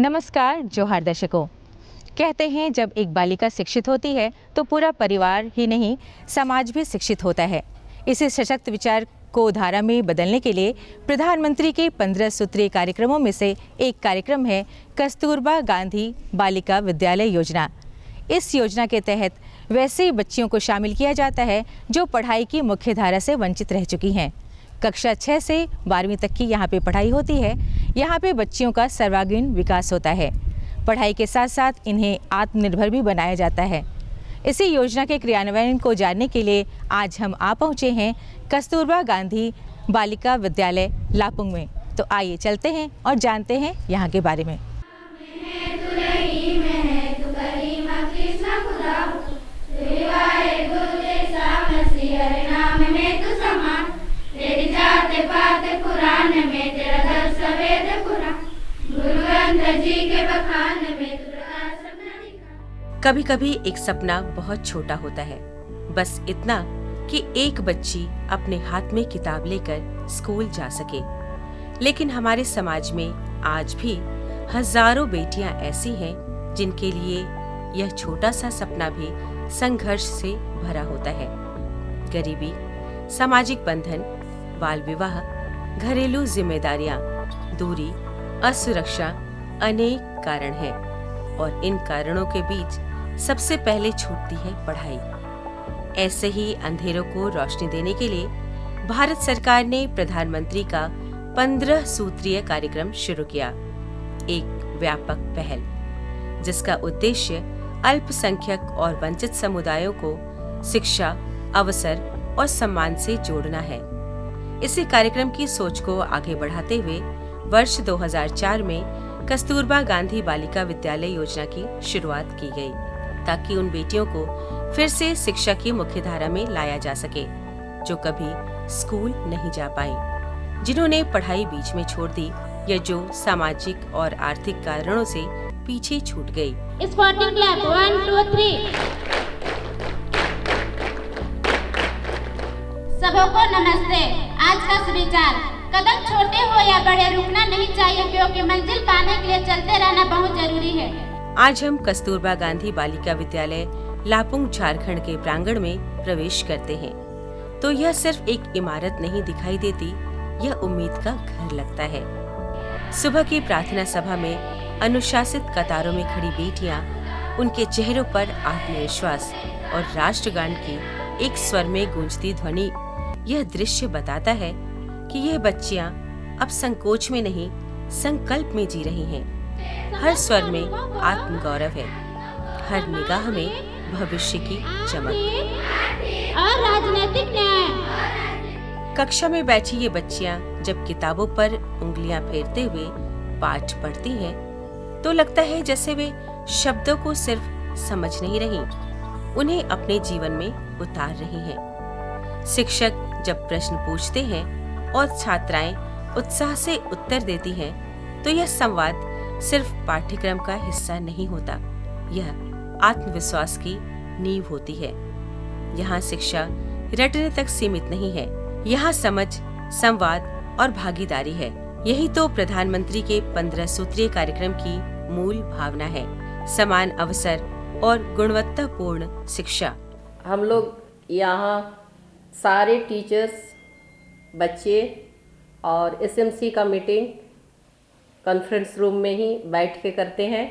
नमस्कार जोहार दर्शकों। कहते हैं जब एक बालिका शिक्षित होती है तो पूरा परिवार ही नहीं समाज भी शिक्षित होता है। इसी सशक्त विचार को धारा में बदलने के लिए प्रधानमंत्री के 15 सूत्रीय कार्यक्रमों में से एक कार्यक्रम है कस्तूरबा गांधी बालिका विद्यालय योजना। इस योजना के तहत वैसे बच्चियों को शामिल किया जाता है जो पढ़ाई की मुख्य धारा से वंचित रह चुकी हैं। कक्षा 6 से 12वीं तक की यहाँ पे पढ़ाई होती है। यहाँ पे बच्चियों का सर्वांगीण विकास होता है। पढ़ाई के साथ साथ इन्हें आत्मनिर्भर भी बनाया जाता है। इसी योजना के क्रियान्वयन को जानने के लिए आज हम आ पहुँचे हैं कस्तूरबा गांधी बालिका विद्यालय लापुंग में। तो आइए चलते हैं और जानते हैं यहाँ के बारे में। कभी कभी एक सपना बहुत छोटा होता है, बस इतना कि एक बच्ची अपने हाथ में किताब लेकर स्कूल जा सके। लेकिन हमारे समाज में आज भी हजारों बेटियां ऐसी हैं जिनके लिए यह छोटा सा सपना भी संघर्ष से भरा होता है। गरीबी, सामाजिक बंधन, बाल विवाह, घरेलू जिम्मेदारियां, दूरी, असुरक्षा अनेक कारण हैं और इन कारणों के बीच सबसे पहले छूटती है पढ़ाई। ऐसे ही अंधेरों को रोशनी देने के लिए भारत सरकार ने प्रधानमंत्री का 15 सूत्रीय कार्यक्रम शुरू किया, एक व्यापक पहल जिसका उद्देश्य अल्पसंख्यक और वंचित समुदायों को शिक्षा, अवसर और सम्मान से जोड़ना है। इसी कार्यक्रम की सोच को आगे बढ़ाते हुए वर्ष 2004 में कस्तूरबा गांधी बालिका विद्यालय योजना की शुरुआत की गई, ताकि उन बेटियों को फिर से शिक्षा की मुख्यधारा में लाया जा सके जो कभी स्कूल नहीं जा पाई, जिन्होंने पढ़ाई बीच में छोड़ दी या जो सामाजिक और आर्थिक कारणों से पीछे छूट गई। Sporting club 1 2 3। सबको नमस्ते। आज का सुविचार, कदम छोटे हो या बड़े रुकना नहीं चाहिए, क्योंकि मंजिल पाने के लिए चलते रहना बहुत जरूरी है। आज हम कस्तूरबा गांधी बालिका विद्यालय लापुंग झारखंड के प्रांगण में प्रवेश करते हैं तो यह सिर्फ एक इमारत नहीं दिखाई देती, यह उम्मीद का घर लगता है। सुबह की प्रार्थना सभा में अनुशासित कतारों में खड़ी बेटियां, उनके चेहरों पर आत्मविश्वास और राष्ट्रगान की एक स्वर में गूंजती ध्वनि, यह दृश्य बताता है कि यह बच्चियां अब संकोच में नहीं, संकल्प में जी रही हैं। हर स्वर में आत्मगौरव है, हर निगाह में भविष्य की चमक और राजनीतिक न्याय। कक्षा में बैठी ये बच्चियां जब किताबों पर उंगलियां फेरते हुए पाठ पढ़ती हैं, तो लगता है जैसे वे शब्दों को सिर्फ समझ नहीं रही, उन्हें अपने जीवन में उतार रही हैं। शिक्षक जब प्रश्न पूछते हैं और छात्राएं उत्साह से उत्तर देती हैं, तो यह संवाद सिर्फ पाठ्यक्रम का हिस्सा नहीं होता, यह आत्मविश्वास की नींव होती है। यहाँ शिक्षा रटने तक सीमित नहीं है, यहाँ समझ, संवाद और भागीदारी है। यही तो प्रधानमंत्री के 15 सूत्रीय कार्यक्रम की मूल भावना है, समान अवसर और गुणवत्तापूर्ण शिक्षा। हम लोग यहाँ सारे टीचर्स, बच्चे और एसएमसी का मीटिंग कॉन्फ्रेंस रूम में ही बैठ के करते हैं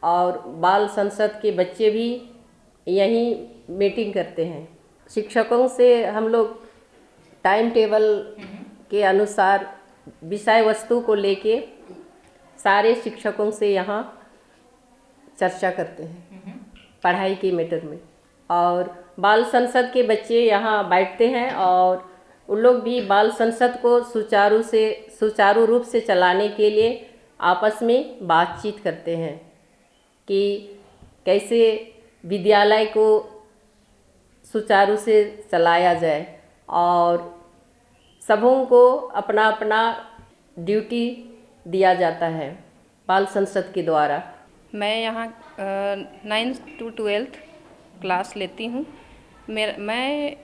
और बाल संसद के बच्चे भी यहीं मीटिंग करते हैं। शिक्षकों से हम लोग टाइम टेबल के अनुसार विषय वस्तु को लेके सारे शिक्षकों से यहाँ चर्चा करते हैं पढ़ाई के मैटर में, और बाल संसद के बच्चे यहाँ बैठते हैं और उन लोग भी बाल संसद को सुचारू रूप से चलाने के लिए आपस में बातचीत करते हैं कि कैसे विद्यालय को सुचारू से चलाया जाए, और सबों को अपना अपना ड्यूटी दिया जाता है बाल संसद के द्वारा। मैं यहाँ 9th to 12th क्लास लेती हूँ। मैं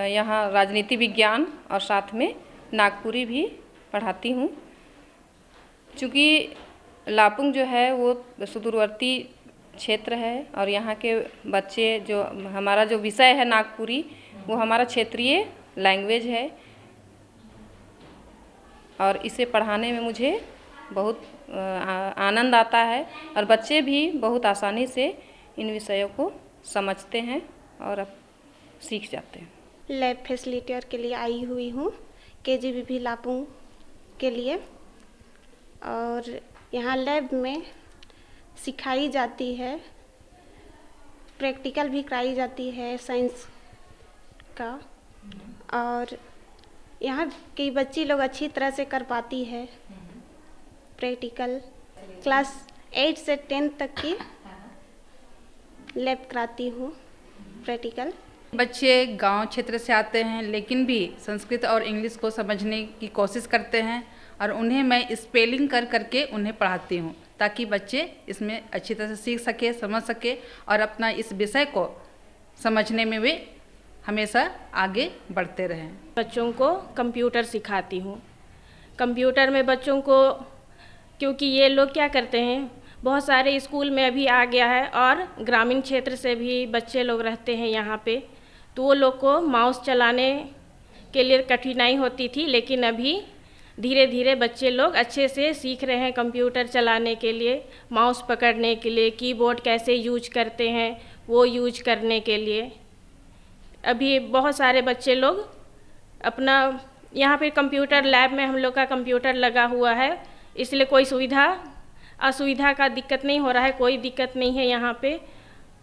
यहाँ राजनीति विज्ञान और साथ में नागपुरी भी पढ़ाती हूँ। चूँकि लापुंग जो है वो सुदूरवर्ती क्षेत्र है और यहाँ के बच्चे जो हमारा जो विषय है नागपुरी वो हमारा क्षेत्रीय लैंग्वेज है और इसे पढ़ाने में मुझे बहुत आनंद आता है और बच्चे भी बहुत आसानी से इन विषयों को समझते हैं और अब सीख जाते हैं। लैब फैसिलिटर के लिए आई हुई हूँ KGBV लापुंग के लिए, और यहाँ लैब में सिखाई जाती है, प्रैक्टिकल भी कराई जाती है साइंस का, और यहाँ की बच्ची लोग अच्छी तरह से कर पाती है प्रैक्टिकल। क्लास 8 से 10 तक की लैब कराती हूँ प्रैक्टिकल। बच्चे गांव क्षेत्र से आते हैं लेकिन भी संस्कृत और इंग्लिश को समझने की कोशिश करते हैं और उन्हें मैं स्पेलिंग कर करके उन्हें पढ़ाती हूँ ताकि बच्चे इसमें अच्छी तरह से सीख सके, समझ सके और अपना इस विषय को समझने में वे हमेशा आगे बढ़ते रहें। बच्चों को कंप्यूटर सिखाती हूँ। कंप्यूटर में बच्चों को, क्योंकि ये लोग क्या करते हैं, बहुत सारे स्कूल में अभी आ गया है और ग्रामीण क्षेत्र से भी बच्चे लोग रहते हैं यहाँ पे, तो वो लोग को माउस चलाने के लिए कठिनाई होती थी, लेकिन अभी धीरे धीरे बच्चे लोग अच्छे से सीख रहे हैं कंप्यूटर चलाने के लिए, माउस पकड़ने के लिए, कीबोर्ड कैसे यूज करते हैं वो यूज करने के लिए। अभी बहुत सारे बच्चे लोग अपना यहाँ पे कंप्यूटर लैब में हम लोग का कंप्यूटर लगा हुआ है, इसलिए कोई असुविधा का दिक्कत नहीं हो रहा है, कोई दिक्कत नहीं है। यहाँ पे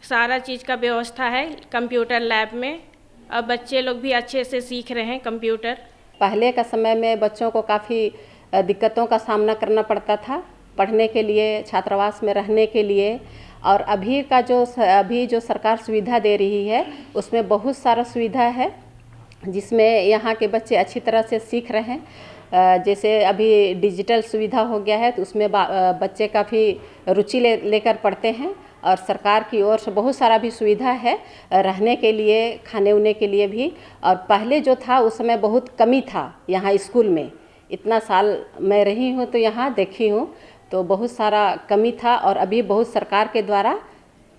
सारा चीज़ का व्यवस्था है कंप्यूटर लैब में। अब बच्चे लोग भी अच्छे से सीख रहे हैं कंप्यूटर। पहले का समय में बच्चों को काफ़ी दिक्कतों का सामना करना पड़ता था पढ़ने के लिए, छात्रावास में रहने के लिए, और अभी जो सरकार सुविधा दे रही है उसमें बहुत सारा सुविधा है जिसमें यहाँ के बच्चे अच्छी तरह से सीख रहे हैं। जैसे अभी डिजिटल सुविधा हो गया है तो उसमें बच्चे काफ़ी रुचि लेकर पढ़ते हैं और सरकार की ओर से बहुत सारा भी सुविधा है रहने के लिए, खाने उने के लिए भी। और पहले जो था उस समय बहुत कमी था यहाँ स्कूल में। इतना साल मैं रही हूँ तो यहाँ देखी हूँ तो बहुत सारा कमी था, और अभी बहुत सरकार के द्वारा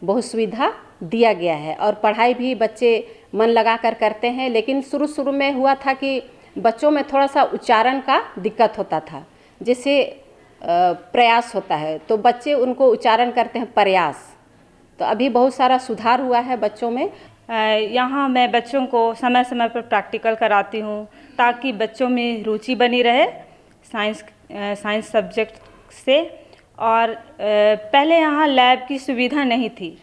बहुत सुविधा दिया गया है और पढ़ाई भी बच्चे मन लगा कर करते हैं। लेकिन शुरू में हुआ था कि बच्चों में थोड़ा सा उच्चारण का दिक्कत होता था, जैसे प्रयास होता है तो बच्चे उनको उच्चारण करते हैं प्रयास, तो अभी बहुत सारा सुधार हुआ है बच्चों में। यहाँ मैं बच्चों को समय समय पर प्रैक्टिकल कराती हूँ ताकि बच्चों में रुचि बनी रहे साइंस सब्जेक्ट से। और पहले यहाँ लैब की सुविधा नहीं थी,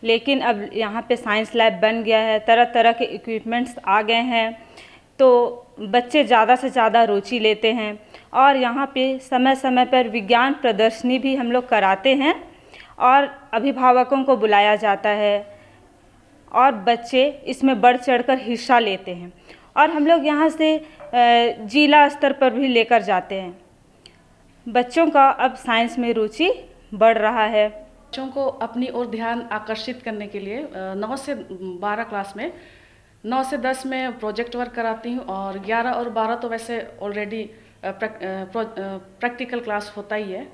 लेकिन अब यहाँ पे साइंस लैब बन गया है, तरह तरह के इक्विपमेंट्स आ गए हैं, तो बच्चे ज़्यादा से ज़्यादा रुचि लेते हैं। और यहाँ पे समय समय पर विज्ञान प्रदर्शनी भी हम लोग कराते हैं और अभिभावकों को बुलाया जाता है और बच्चे इसमें बढ़ चढ़कर हिस्सा लेते हैं, और हम लोग यहाँ से जिला स्तर पर भी लेकर जाते हैं। बच्चों का अब साइंस में रुचि बढ़ रहा है। बच्चों को अपनी ओर ध्यान आकर्षित करने के लिए 9 से 12 क्लास में 9 से 10 में प्रोजेक्ट वर्क कराती हूँ, और 11 और 12 तो वैसे ऑलरेडी प्रैक्टिकल क्लास होता ही है।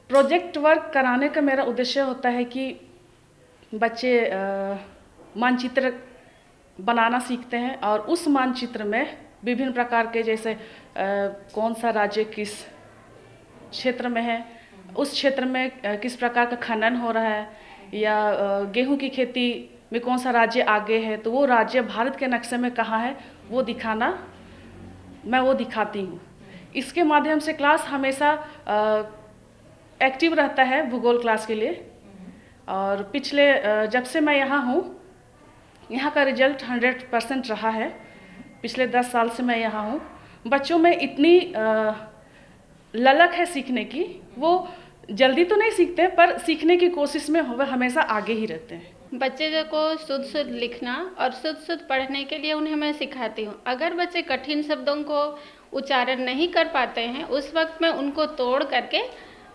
प्रोजेक्ट वर्क कराने का मेरा उद्देश्य होता है कि बच्चे मानचित्र बनाना सीखते हैं और उस मानचित्र में विभिन्न प्रकार के, जैसे कौन सा राज्य किस क्षेत्र में है, उस क्षेत्र में किस प्रकार का खनन हो रहा है, या गेहूं की खेती में कौन सा राज्य आगे है, तो वो राज्य भारत के नक्शे में कहाँ है वो मैं वो दिखाती हूँ। इसके माध्यम से क्लास हमेशा एक्टिव रहता है भूगोल क्लास के लिए। और पिछले जब से मैं यहाँ हूँ, यहाँ का रिजल्ट 100% रहा है। पिछले 10 साल से मैं यहाँ हूँ। बच्चों में इतनी ललक है सीखने की, वो जल्दी तो नहीं सीखते पर सीखने की कोशिश में वो हमेशा आगे ही रहते हैं। बच्चे को शुद्ध लिखना और शुद्ध पढ़ने के लिए उन्हें मैं सिखाती हूँ। अगर बच्चे कठिन शब्दों को उच्चारण नहीं कर पाते हैं, उस वक्त मैं उनको तोड़ करके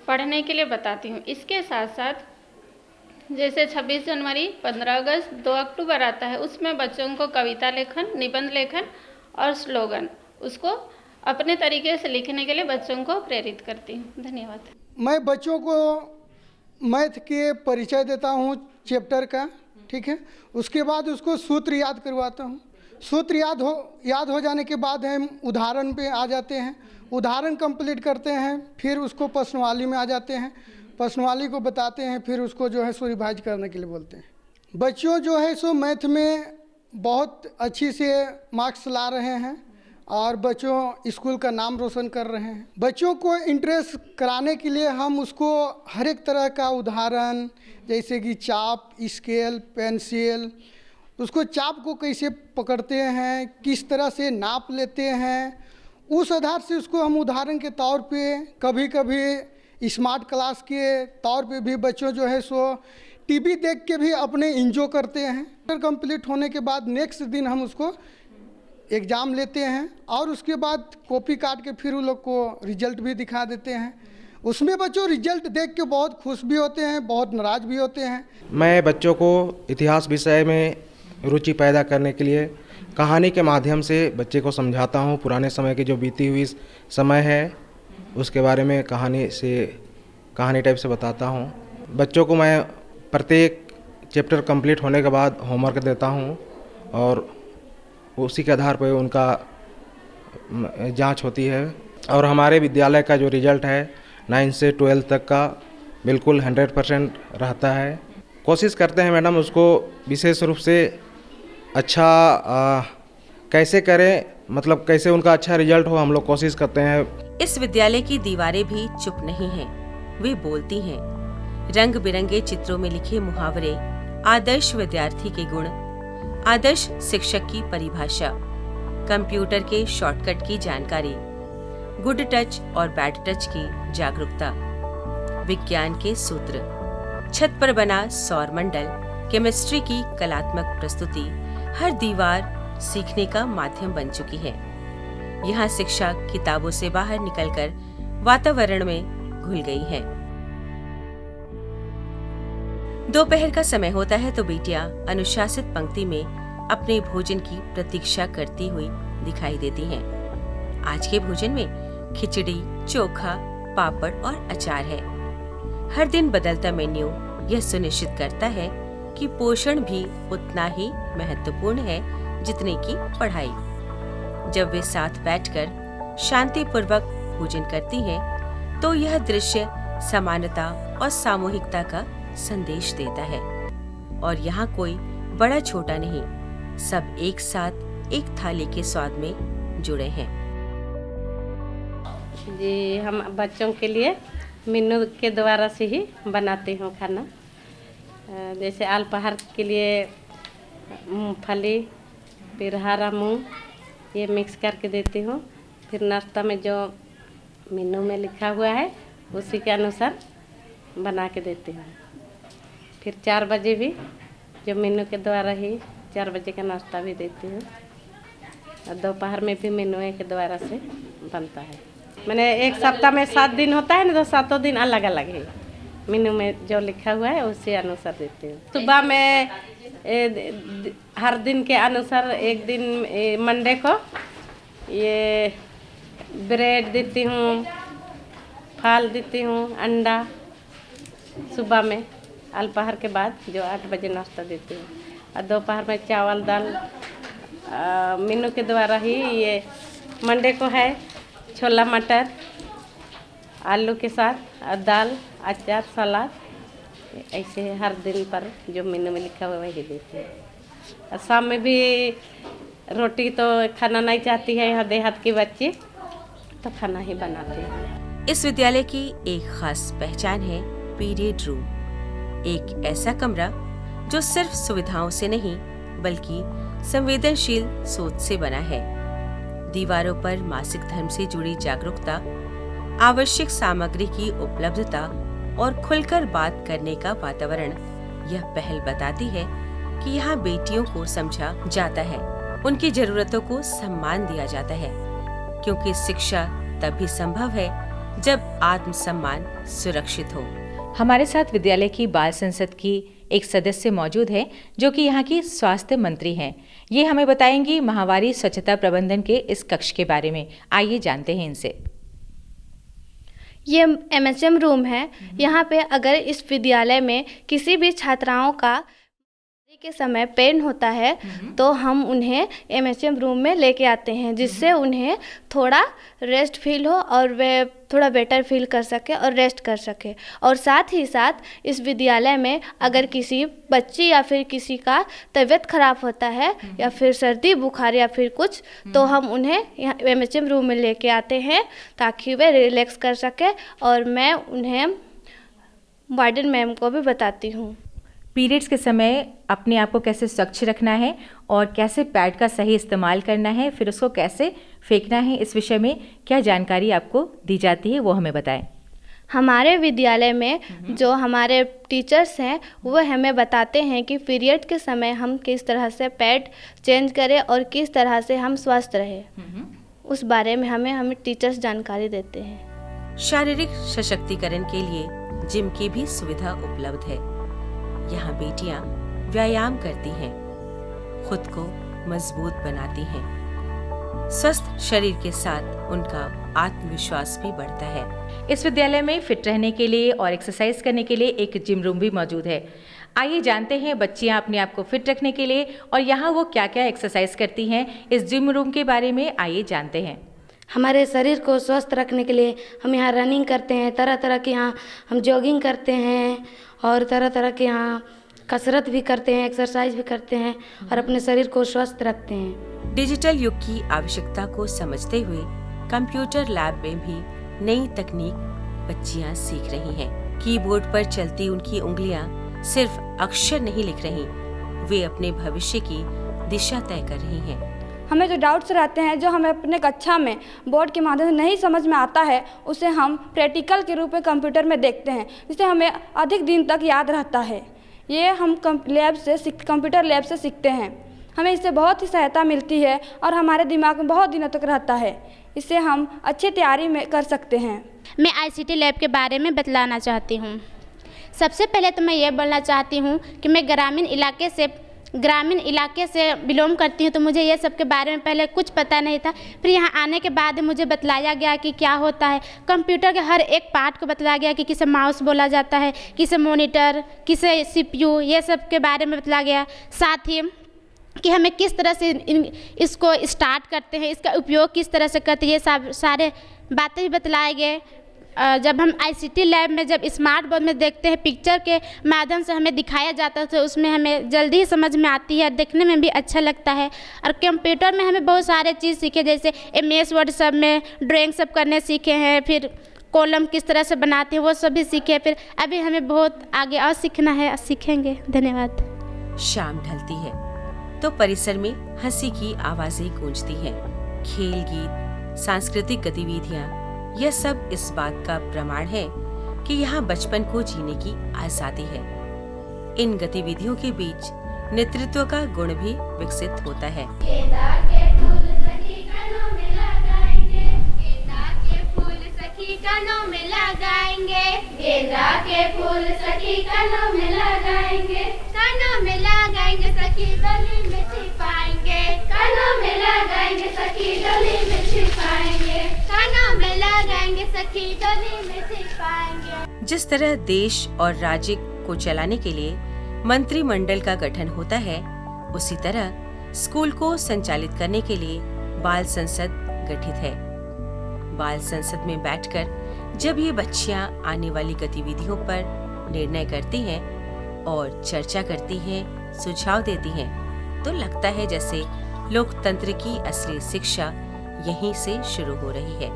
पढ़ने के लिए बताती हूँ। इसके साथ साथ जैसे 26 जनवरी, 15 अगस्त, 2 अक्टूबर आता है, उसमें बच्चों को कविता लेखन, निबंध लेखन और स्लोगन उसको अपने तरीके से लिखने के लिए बच्चों को प्रेरित करती हूँ। धन्यवाद। मैं बच्चों को मैथ के परिचय देता हूँ चैप्टर का, ठीक है। उसके बाद उसको सूत्र याद करवाता हूँ। सूत्र याद हो जाने के बाद हम उदाहरण पे आ जाते हैं, उदाहरण कंप्लीट करते हैं, फिर उसको प्रश्नवाली में आ जाते हैं, प्रश्नवाली को बताते हैं, फिर उसको जो है सो रिवाइज करने के लिए बोलते हैं। बच्चों जो है सो मैथ में बहुत अच्छी से मार्क्स ला रहे हैं और बच्चों स्कूल का नाम रोशन कर रहे हैं। बच्चों को इंटरेस्ट कराने के लिए हम उसको हर एक तरह का उदाहरण, जैसे कि चाप, स्केल, पेंसिल, उसको चाप को कैसे पकड़ते हैं, किस तरह से नाप लेते हैं, उस आधार से उसको हम उदाहरण के तौर पे, कभी कभी स्मार्ट क्लास के तौर पे भी बच्चों जो है सो टीवी देख के भी अपने इंजॉय करते हैं। कंप्लीट होने के बाद नेक्स्ट दिन हम उसको एग्ज़ाम लेते हैं और उसके बाद कॉपी काट के फिर उन लोग को रिजल्ट भी दिखा देते हैं। उसमें बच्चों रिजल्ट देख के बहुत खुश भी होते हैं, बहुत नाराज़ भी होते हैं। मैं बच्चों को इतिहास विषय में रुचि पैदा करने के लिए कहानी के माध्यम से बच्चे को समझाता हूँ। पुराने समय की जो बीती हुई समय है उसके बारे में कहानी टाइप से बताता हूँ। बच्चों को मैं प्रत्येक चैप्टर कंप्लीट होने के बाद होमवर्क देता हूँ और उसी के आधार पर उनका जांच होती है। और हमारे विद्यालय का जो रिजल्ट है 9 से 12 तक का बिल्कुल 100% रहता है। कोशिश करते हैं मैडम उसको विशेष रूप से अच्छा कैसे करें, मतलब कैसे उनका अच्छा रिजल्ट हो, हम लोग कोशिश करते हैं। इस विद्यालय की दीवारें भी चुप नहीं हैं, वे बोलती हैं। रंग बिरंगे चित्रों में लिखे मुहावरे, आदर्श विद्यार्थी के गुण, आदर्श शिक्षक की परिभाषा, कंप्यूटर के शॉर्टकट की जानकारी, गुड टच और बैड टच की जागरूकता, विज्ञान के सूत्र, छत पर बना सौर मंडल, केमिस्ट्री की कलात्मक प्रस्तुति, हर दीवार सीखने का माध्यम बन चुकी है। यहाँ शिक्षा किताबों से बाहर निकलकर वातावरण में घुल गई है। दोपहर का समय होता है तो बेटियां अनुशासित पंक्ति में अपने भोजन की प्रतीक्षा करती हुई दिखाई देती हैं। आज के भोजन में खिचड़ी, चोखा, पापड़ और अचार है। हर दिन बदलता मेन्यू यह सुनिश्चित करता है कि पोषण भी उतना ही महत्वपूर्ण है जितने की पढ़ाई। जब वे साथ बैठकर शांतिपूर्वक भोजन करती हैं, तो यह दृश्य समानता और सामूहिकता का संदेश देता है। और यहाँ कोई बड़ा छोटा नहीं, सब एक साथ एक थाली के स्वाद में जुड़े हैं। जी, हम बच्चों के लिए मेनू के द्वारा से ही बनाती हूँ खाना। जैसे अल्पाहार के लिए मूंगफली, फिर हरा मूंग, ये मिक्स करके देती हूँ। फिर नाश्ता में जो मेनू में लिखा हुआ है उसी के अनुसार बना के देती हूँ। फिर 4 बजे भी जो मेनू के द्वारा ही 4 बजे का नाश्ता भी देती हूँ। और दोपहर में भी मेनू के द्वारा से बनता है। मैंने एक सप्ताह में 7 दिन होता है ना, तो 7 दिन अलग अलग है। मेनू में जो लिखा हुआ है उसी अनुसार देती हूँ। सुबह में हर दिन के अनुसार एक दिन मंडे को ये ब्रेड देती हूँ, फल देती हूँ, अंडा सुबह में, अल्पाहार के बाद जो 8 बजे नाश्ता देती हूँ। और दोपहर में चावल दाल मेनू के द्वारा ही। ये मंडे को है छोला मटर आलू के साथ और दाल, अचार, सलाद, ऐसे हर दिन पर जो मेनू में लिखा हुआ वही देती है। और शाम में भी रोटी तो खाना नहीं चाहती है यहाँ देहात की बच्ची, तो खाना ही बनाती है। इस विद्यालय की एक खास पहचान है पीरियड रूम, एक ऐसा कमरा जो सिर्फ सुविधाओं से नहीं बल्कि संवेदनशील सोच से बना है। दीवारों पर मासिक धर्म से जुड़ी जागरूकता, आवश्यक सामग्री की उपलब्धता और खुलकर बात करने का वातावरण यह पहल बताती है कि यहाँ बेटियों को समझा जाता है, उनकी जरूरतों को सम्मान दिया जाता है, क्योंकि शिक्षा तभी संभव है जब आत्मसम्मान सुरक्षित हो। हमारे साथ विद्यालय की बाल संसद की एक सदस्य मौजूद है जो कि यहाँ की स्वास्थ्य मंत्री हैं। ये हमें बताएंगी माहवारी स्वच्छता प्रबंधन के इस कक्ष के बारे में। आइए जानते हैं इनसे। ये MHM रूम है। यहाँ पे अगर इस विद्यालय में किसी भी छात्राओं का के समय पेन होता है तो हम उन्हें MHM रूम में लेके आते हैं, जिससे उन्हें थोड़ा रेस्ट फील हो और वे थोड़ा बेटर फील कर सके और रेस्ट कर सके। और साथ ही साथ इस विद्यालय में अगर किसी बच्ची या फिर किसी का तबीयत खराब होता है या फिर सर्दी बुखार या फिर कुछ, तो हम उन्हें यहाँ MHM रूम में लेके आते हैं ताकि वे रिलैक्स कर सके। और मैं उन्हें वार्डन मैम को भी बताती हूँ। पीरियड्स के समय अपने आप को कैसे स्वच्छ रखना है और कैसे पैड का सही इस्तेमाल करना है, फिर उसको कैसे फेंकना है, इस विषय में क्या जानकारी आपको दी जाती है वो हमें बताएं। हमारे विद्यालय में जो हमारे टीचर्स हैं वो हमें बताते हैं कि पीरियड के समय हम किस तरह से पैड चेंज करें और किस तरह से हम स्वस्थ रहें, उस बारे में हमें टीचर्स जानकारी देते हैं। शारीरिक सशक्तिकरण के लिए जिम की भी सुविधा उपलब्ध है। यहाँ बेटियां व्यायाम करती हैं, खुद को मजबूत बनाती हैं। स्वस्थ शरीर के साथ उनका आत्मविश्वास भी बढ़ता है। इस विद्यालय में फिट रहने के लिए और एक्सरसाइज करने के लिए एक जिम रूम भी मौजूद है। आइए जानते हैं बच्चियां अपने आप को फिट रखने के लिए और यहाँ वो क्या क्या एक्सरसाइज करती हैं, इस जिम रूम के बारे में आइए जानते हैं। हमारे शरीर को स्वस्थ रखने के लिए हम यहाँ रनिंग करते हैं, तरह तरह के यहाँ हम जॉगिंग करते हैं और तरह तरह के यहाँ कसरत भी करते हैं, एक्सरसाइज भी करते हैं और अपने शरीर को स्वस्थ रखते हैं। डिजिटल युग की आवश्यकता को समझते हुए कंप्यूटर लैब में भी नई तकनीक बच्चियां सीख रही हैं। कीबोर्ड पर चलती उनकी उंगलियां सिर्फ अक्षर नहीं लिख रही, वे अपने भविष्य की दिशा तय कर रही हैं। हमें जो डाउट्स रहते हैं, जो हमें अपने कक्षा में बोर्ड के माध्यम से नहीं समझ में आता है, उसे हम प्रैक्टिकल के रूप में कंप्यूटर में देखते हैं, जिससे हमें अधिक दिन तक याद रहता है। ये हम कंप्यूटर लैब से सीखते हैं। हमें इससे बहुत ही सहायता मिलती है और हमारे दिमाग में बहुत दिनों तक रहता है। इससे हम अच्छी तैयारी में कर सकते हैं। मैं ICT लैब के बारे में बतलाना चाहती हूँ। सबसे पहले तो मैं ये बोलना चाहती हूँ कि मैं ग्रामीण इलाके से बिलोंग करती हूँ, तो मुझे ये सब के बारे में पहले कुछ पता नहीं था। फिर यहाँ आने के बाद मुझे बतलाया गया कि क्या होता है। कंप्यूटर के हर एक पार्ट को बतलाया गया कि किसे माउस बोला जाता है, किसे मॉनिटर, किसे CPU, ये सब के बारे में बतलाया गया। साथ ही कि हमें किस तरह से इसको स्टार्ट करते हैं, इसका उपयोग किस तरह से करते हैं, ये सब सारे बातें भी बतलाए गए। जब हम ICT लैब में जब स्मार्ट बोर्ड में देखते हैं, पिक्चर के माध्यम से हमें दिखाया जाता है, तो उसमें हमें जल्दी ही समझ में आती है, देखने में भी अच्छा लगता है। और कंप्यूटर में हमें बहुत सारे चीज़ सीखे, जैसे MS वर्ड सब में ड्राइंग सब करने सीखे हैं, फिर कॉलम किस तरह से बनाते हैं वो सब भी सीखे। फिर अभी हमें बहुत आगे और सीखना है, सीखेंगे। धन्यवाद। शाम ढलती है तो परिसर में हंसी की आवाजें गूंजती हैं। खेल, गीत, सांस्कृतिक गतिविधियां, यह सब इस बात का प्रमाण है कि यहाँ बचपन को जीने की आजादी है। इन गतिविधियों के बीच नेतृत्व का गुण भी विकसित होता है। कानों में लगाएंगे, गेंदा के फूल सखी कानों में लगाएंगे, कानों में लगाएंगे सखी डोली में छिपाएंगे, कानों में लगाएंगे सखी डोली में छिपाएंगे, कानों में लगाएंगे सखी डोली में छिपाएंगे। जिस तरह देश और राज्य को चलाने के लिए मंत्रिमंडल का गठन होता है, उसी तरह स्कूल को संचालित करने के लिए बाल संसद गठित है। बाल संसद में बैठकर जब ये बच्चियां आने वाली गतिविधियों पर निर्णय करती हैं और चर्चा करती हैं, सुझाव देती हैं, तो लगता है जैसे लोकतंत्र की असली शिक्षा यहीं से शुरू हो रही है।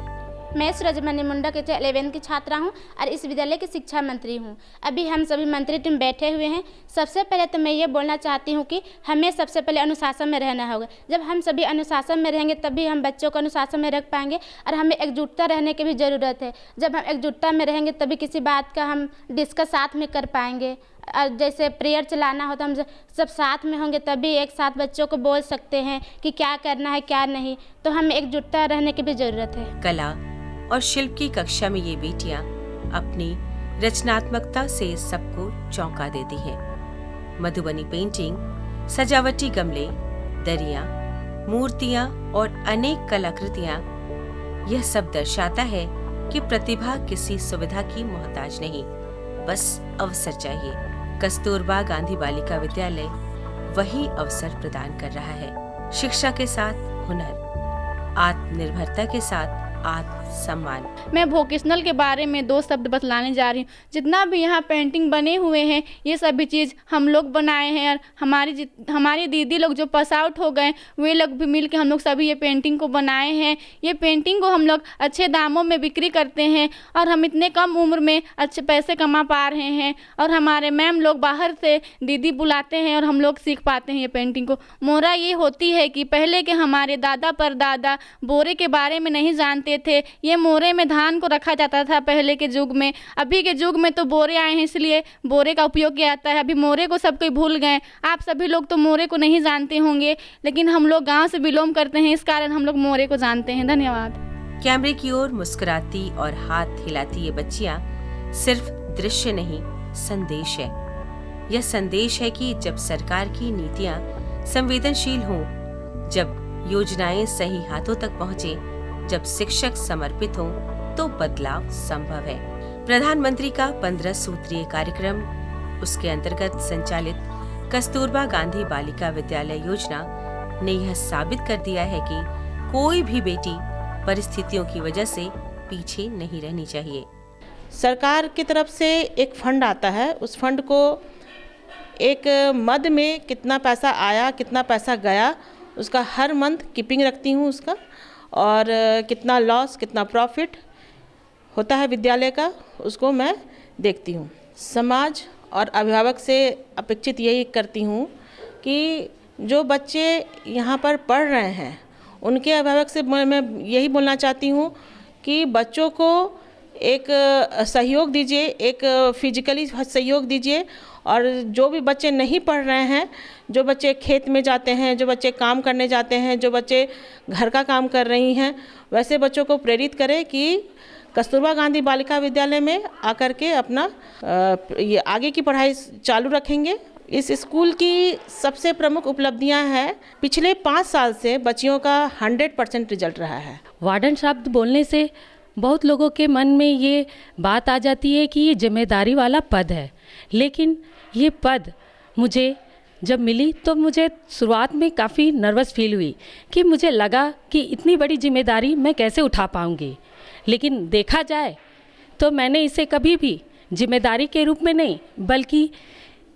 मैं सूरजमणि मुंडा के 11वीं की छात्रा हूं और इस विद्यालय की शिक्षा मंत्री हूं। अभी हम सभी मंत्री टीम बैठे हुए हैं। सबसे पहले तो मैं ये बोलना चाहती हूं कि हमें सबसे पहले अनुशासन में रहना होगा। जब हम सभी अनुशासन में रहेंगे तभी हम बच्चों को अनुशासन में रख पाएंगे और हमें एकजुटता रहने की भी ज़रूरत है। जब हम एकजुटता में रहेंगे तभी किसी बात का हम डिस्कस साथ में कर पाएंगे। और जैसे प्रेयर चलाना हो तो हम सब साथ में होंगे तभी एक साथ बच्चों को बोल सकते हैं कि क्या करना है क्या नहीं। तो हमें एकजुटता रहने की भी ज़रूरत है। कला और शिल्प की कक्षा में ये बेटियां अपनी रचनात्मकता से सबको चौंका देती हैं। मधुबनी पेंटिंग, सजावटी गमले, दरिया, मूर्तियां और अनेक कलाकृतियां, यह सब दर्शाता है कि प्रतिभा किसी सुविधा की मोहताज नहीं, बस अवसर चाहिए। कस्तूरबा गांधी बालिका विद्यालय वही अवसर प्रदान कर रहा है। शिक्षा के साथ हुनर, आत्मनिर्भरता के साथ आत्मसम्मान। मैं वोकेशनल के बारे में 2 शब्द बतलाने जा रही हूँ। जितना भी यहाँ पेंटिंग बने हुए हैं, ये सभी चीज़ हम लोग बनाए हैं और हमारी दीदी लोग जो पास आउट हो गए, वे लोग भी मिल के हम लोग सभी ये पेंटिंग को बनाए हैं। ये पेंटिंग को हम लोग अच्छे दामों में बिक्री करते हैं और हम इतने कम उम्र में अच्छे पैसे कमा पा रहे हैं। और हमारे मैम लोग बाहर से दीदी बुलाते हैं और हम लोग सीख पाते हैं ये पेंटिंग को। मोहरा ये होती है कि पहले के हमारे दादा परदादा बोरे के बारे में नहीं जानते थे। ये मोरे में धान को रखा जाता था पहले के युग में। अभी के युग में तो बोरे आए हैं, इसलिए बोरे का उपयोग किया जाता है। अभी मोरे को सब कोई भूल गए। आप सभी लोग तो मोरे को नहीं जानते होंगे, लेकिन हम लोग गांव से बिलोंग करते हैं, इस कारण हम लोग मोरे को जानते हैं। धन्यवाद। कैमरे की ओर मुस्कुराती और हाथ हिलाती ये बच्चियां सिर्फ दृश्य नहीं, संदेश है। यह संदेश है कि जब सरकार की नीतियां संवेदनशील हों, जब योजनाएं सही हाथों तक पहुंचे, जब शिक्षक समर्पित हों, तो बदलाव संभव है। प्रधानमंत्री का 15 सूत्रीय कार्यक्रम, उसके अंतर्गत संचालित कस्तूरबा गांधी बालिका विद्यालय योजना ने यह साबित कर दिया है कि कोई भी बेटी परिस्थितियों की वजह से पीछे नहीं रहनी चाहिए। सरकार की तरफ से एक फंड आता है, उस फंड को एक मद में कितना पैसा आया, कितना पैसा गया, उसका हर मंथ कीपिंग रखती हूँ उसका, और कितना लॉस, कितना प्रॉफिट होता है विद्यालय का, उसको मैं देखती हूँ। समाज और अभिभावक से अपेक्षित यही करती हूँ कि जो बच्चे यहाँ पर पढ़ रहे हैं, उनके अभिभावक से मैं यही बोलना चाहती हूँ कि बच्चों को एक सहयोग दीजिए, एक फिजिकली सहयोग दीजिए। और जो भी बच्चे नहीं पढ़ रहे हैं, जो बच्चे खेत में जाते हैं, जो बच्चे काम करने जाते हैं, जो बच्चे घर का काम कर रही हैं, वैसे बच्चों को प्रेरित करें कि कस्तूरबा गांधी बालिका विद्यालय में आकर के अपना ये आगे की पढ़ाई चालू रखेंगे। इस स्कूल की सबसे प्रमुख उपलब्धियां हैं, पिछले 5 साल से बच्चियों का 100% रिजल्ट रहा है। वार्डन शब्द बोलने से बहुत लोगों के मन में ये बात आ जाती है कि ये जिम्मेदारी वाला पद है, लेकिन ये पद मुझे जब मिली तो मुझे शुरुआत में काफ़ी नर्वस फील हुई कि मुझे लगा कि इतनी बड़ी जिम्मेदारी मैं कैसे उठा पाऊँगी। लेकिन देखा जाए तो मैंने इसे कभी भी जिम्मेदारी के रूप में नहीं, बल्कि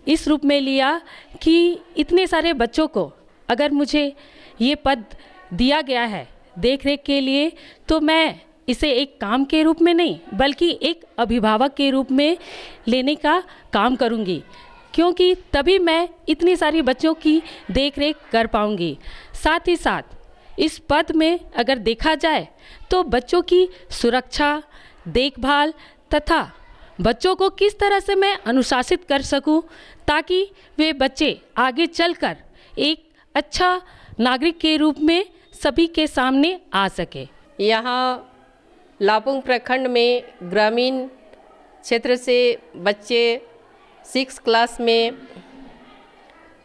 इस रूप में लिया कि इतने सारे बच्चों को अगर मुझे ये पद दिया गया है देख रेख के लिए, तो मैं इसे एक काम के रूप में नहीं, बल्कि एक अभिभावक के रूप में लेने का काम करूंगी, क्योंकि तभी मैं इतनी सारी बच्चों की देख रेख कर पाऊंगी। साथ ही साथ इस पद में अगर देखा जाए तो बच्चों की सुरक्षा, देखभाल तथा बच्चों को किस तरह से मैं अनुशासित कर सकूं ताकि वे बच्चे आगे चलकर एक अच्छा नागरिक के रूप में सभी के सामने आ सके। यहाँ लापुंग प्रखंड में ग्रामीण क्षेत्र से बच्चे 6 क्लास में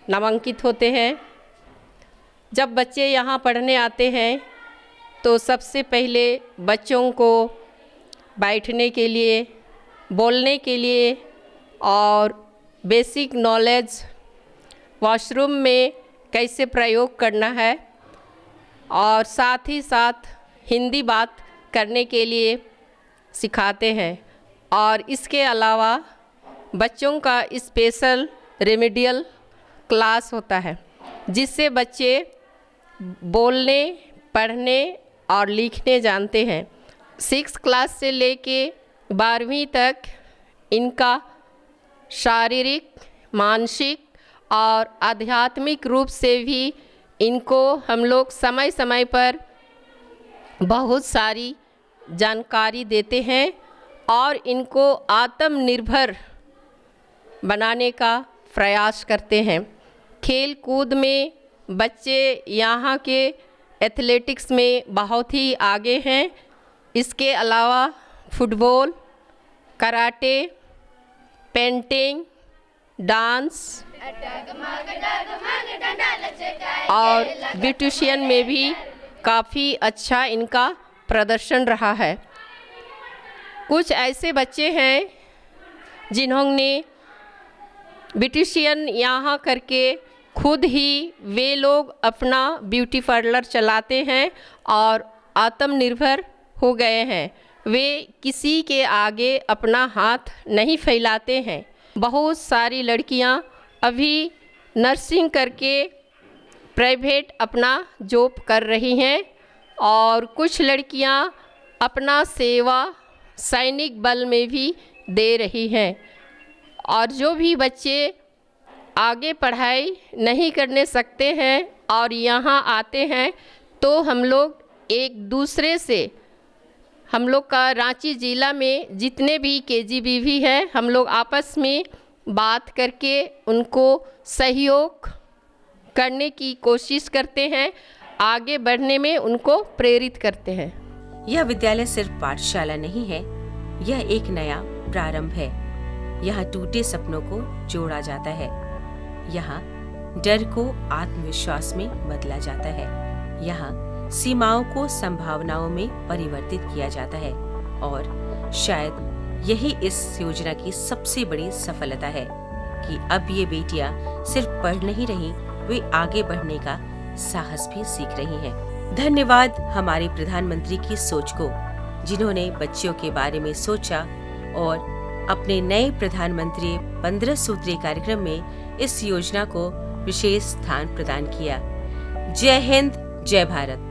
नामांकित होते हैं। जब बच्चे यहाँ पढ़ने आते हैं तो सबसे पहले बच्चों को बैठने के लिए, बोलने के लिए और बेसिक नॉलेज, वॉशरूम में कैसे प्रयोग करना है और साथ ही साथ हिंदी बात करने के लिए सिखाते हैं। और इसके अलावा बच्चों का स्पेशल रेमेडियल क्लास होता है, जिससे बच्चे बोलने, पढ़ने और लिखने जानते हैं। 6 क्लास से लेके 12वीं तक इनका शारीरिक, मानसिक और आध्यात्मिक रूप से भी इनको हम लोग समय समय पर बहुत सारी जानकारी देते हैं और इनको आत्मनिर्भर बनाने का प्रयास करते हैं। खेल कूद में बच्चे यहाँ के एथलेटिक्स में बहुत ही आगे हैं। इसके अलावा फुटबॉल, कराटे, पेंटिंग, डांस और ब्यूटिशियन में भी काफ़ी अच्छा इनका प्रदर्शन रहा है। कुछ ऐसे बच्चे हैं जिन्होंने ब्यूटिशियन यहाँ करके खुद ही वे लोग अपना ब्यूटी पार्लर चलाते हैं और आत्मनिर्भर हो गए हैं। वे किसी के आगे अपना हाथ नहीं फैलाते हैं। बहुत सारी लड़कियाँ अभी नर्सिंग करके प्राइवेट अपना जॉब कर रही हैं और कुछ लड़कियां अपना सेवा सैनिक बल में भी दे रही हैं। और जो भी बच्चे आगे पढ़ाई नहीं करने सकते हैं और यहाँ आते हैं तो हम लोग एक दूसरे से, हम लोग का रांची ज़िला में जितने भी KGBV हैं, हम लोग आपस में बात करके उनको सहयोग करने की कोशिश करते हैं, आगे बढ़ने में उनको प्रेरित करते हैं। यह विद्यालय सिर्फ पाठशाला नहीं है, यह एक नया प्रारंभ है। यहाँ टूटे सपनों को जोड़ा जाता है, यहाँ डर को आत्मविश्वास में बदला जाता है, यहाँ सीमाओं को संभावनाओं में परिवर्तित किया जाता है और शायद यही इस योजना की सबसे बड़ी सफलता है कि अब ये बेटियां सिर्फ पढ़ नहीं रही, वे आगे बढ़ने का साहस भी सीख रही हैं। धन्यवाद हमारे प्रधानमंत्री की सोच को, जिन्होंने बच्चियों के बारे में सोचा और अपने नए प्रधानमंत्री 15 सूत्रीय कार्यक्रम में इस योजना को विशेष स्थान प्रदान किया। जय हिंद, जय भारत।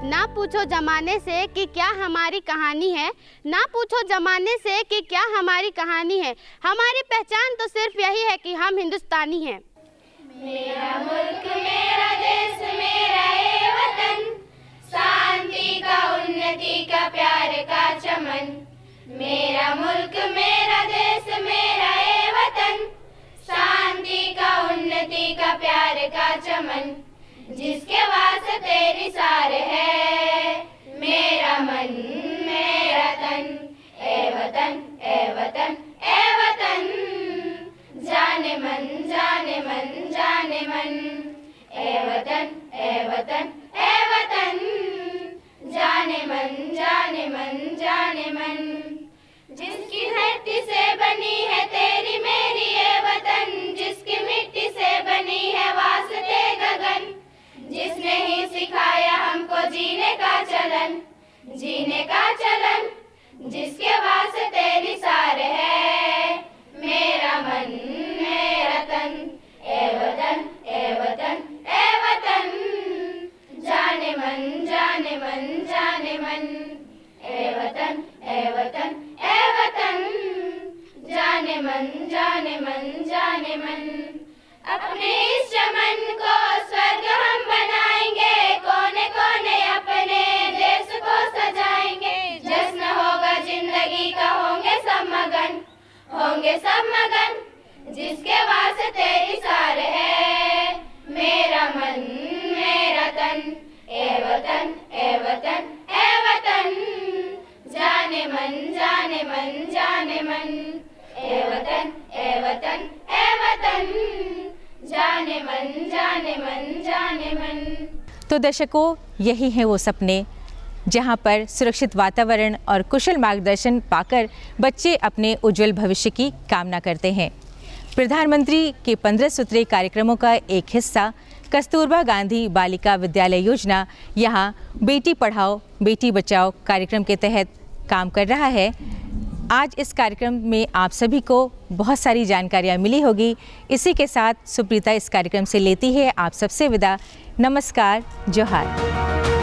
ना पूछो जमाने से कि क्या हमारी कहानी है, ना पूछो जमाने से कि क्या हमारी कहानी है। हमारी पहचान तो सिर्फ यही है कि हम हिंदुस्तानी हैं। मेरा मुल्क मेरा देश मेरा ये वतन, शांति का उन्नति का प्यार का चमन। मेरा मुल्क मेरा देश मेरा ये वतन, शांति का उन्नति का प्यार का चमन। जिसके वास्ते निसार है मेरा मन मेरा तन, ए वतन ए वतन ए वतन। जाने मन जाने मन जाने मन, ए वतन ए वतन ए वतन। जाने मन जाने मन जाने मन। जिसकी धरती से बनी है तेरी मेरी ये वतन, जिसकी मिट्टी से बनी है वास्ते गगन। जिसने ही सिखाया हमको जीने का चलन, जीने का चलन। जिसके वास्ते निसार है मेरा मन मेरा तन, ए वतन ए वतन ए वतन। जाने मन जाने मन जाने मन, ए वतन ए वतन ए वतन। जाने मन जाने मन जाने मन। अपने इस चमन को स्वर्ग हम बनाएंगे, कोने कोने अपने देश को सजाएंगे। जश्न होगा जिंदगी का, होंगे सब मगन, होंगे सब मगन। जिसके वास्ते निसार है मेरा मन मेरा तन, ए वतन ए वतन ए वतन। जाने मन जाने मन जाने मन, ए वतन ए वतन ए वतन। जाने मन जाने मन जाने मन। तो दर्शकों, यही हैं वो सपने जहां पर सुरक्षित वातावरण और कुशल मार्गदर्शन पाकर बच्चे अपने उज्जवल भविष्य की कामना करते हैं। प्रधानमंत्री के 15 सूत्रीय कार्यक्रमों का एक हिस्सा कस्तूरबा गांधी बालिका विद्यालय योजना यहाँ बेटी पढ़ाओ बेटी बचाओ कार्यक्रम के तहत काम कर रहा है। आज इस कार्यक्रम में आप सभी को बहुत सारी जानकारियाँ मिली होगी। इसी के साथ सुप्रीता इस कार्यक्रम से लेती है आप सबसे विदा। नमस्कार, जोहार।